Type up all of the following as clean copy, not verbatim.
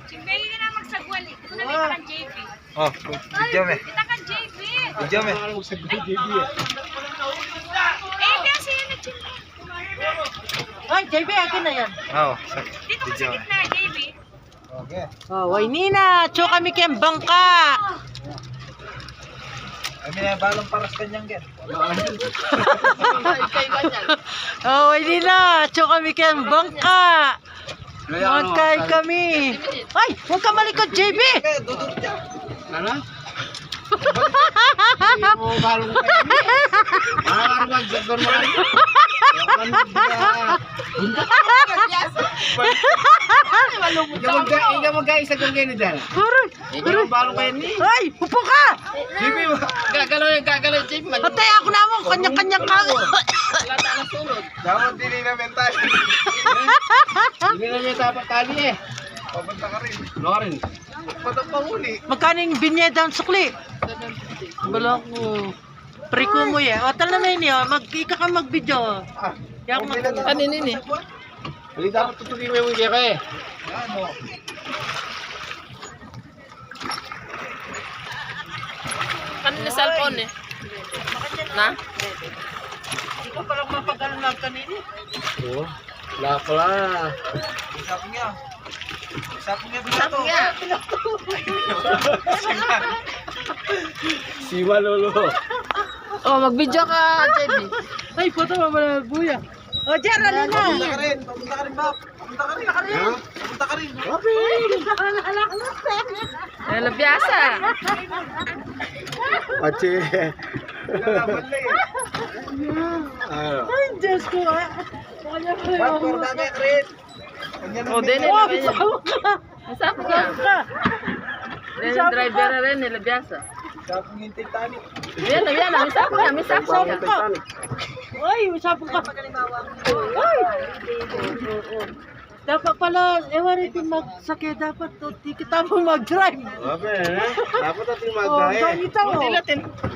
Chimbay ka na magsagwal. Ito na may kang JB. Oh, video me. Kita kang JB. Video me. Eh, kasi yun na chimbay. Ay, JB, akin na yan. Oh, Dito ka sa video me. gitna, JB. Okay. Oh, Waynina, cho kami kayong bangka. Kami na balong paras kanyang gen. Oh, Waynina, cho kami kayong bangka. Magkay kami. Ay, huwag ka malikot, JB. Okay, duduk dyan. Ano? Mo balong kayo. Ano magsagon mo kayo? Ikaw mag-guys sa gawin ni Dan. Aray, Ikaw balong kayo ni. ay, upo ka. Jimmy, gagalaw Jimmy. Patay ako na mo, kanya-kanya ka. Dapat dili na mental. Hindi na may tapat tali eh. Papunta ka rin. Ano ka rin? Patang pahuli. Magkano yung binyeda ang sukli? Wala ko. Priko mo yan. O, tala na yun yun. Ika ka mag-video. Yak mag... Kanin eh. Hindi dapat tutugin mo yung wiki ka eh. Ano? Kanina cellphone eh. Na? Hindi ko parang mapagalan lang kanini. Oo. Wala pala. Isapin niya. Isapin niya. Sabi nga. Siwa lolo. Oh, mag-video ka, JB. Ay, puto mo ba buya? O, Jer, ano na? Papunta ka rin. Papunta ka rin, Bap. Papunta ka rin. Ha? Papunta ka rin. Nalabiyasa. Pache. Lalaban na eh. Ano? Ay, Diyos ko. Bap, korda ka rin. Ganyan Oh, ang din video. Oh, nila. bisaw ka. Sabi nga. ka. Din yung driver na rin, nilabiyasa. Isapin yung Titanic. Yan, may sabi nga, may sabi nga. Ay, usapin ka. Ay. Dapat pala, ewan natin magsakya. Dapat, di kita mo mag-drive. Sabi eh. Dapat natin Oh, mag-drive. ganito mo.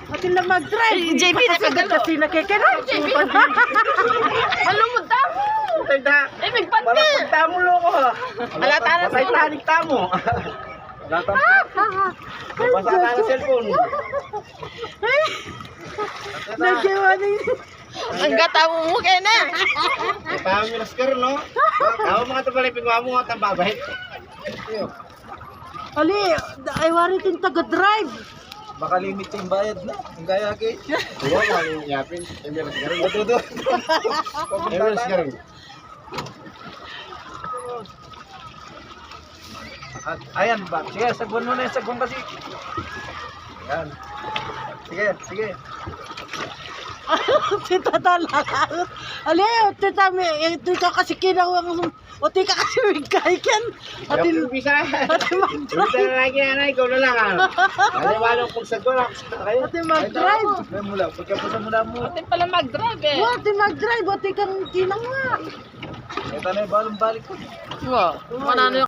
Atin lang mag-drive. JB, nakagalo. Kasi nakikira. Malumod tamo. Eh, magpante. Malapag tamo loko ha. Alata na Patay sa tanik tamo. Basta ka ng cellphone. Nagyawa na yun. Ang gata mo mo kaya na. Ipaham yung lasker no? Ako mga tapalipin mo nga tambabahit. Ali, ay waritin taga-drive. Baka limit yung bayad na. Ang gaya kay. Huwag maling yapin. Emir lasker. Matudo. Emir lasker. At ayan ba? Sige, sagwan mo na yung sagwan kasi. Ayan. Sige, sige. Tita tala. Ali, tita kasi kinawang, o tika kasi wigkaikan. Atin, Bisa. atin mag-drive. Bisa na lagi na. Ikaw na lang ha. Naliwalong kung sagot ako sa kayo. Atin mag-drive. Ayan mula. Pagkapusa mo na mo. Atin pala mag-drive eh. O, atin mag-drive. O, tikang tinang nga. Ito na yung balong balik ko. Wow. Manano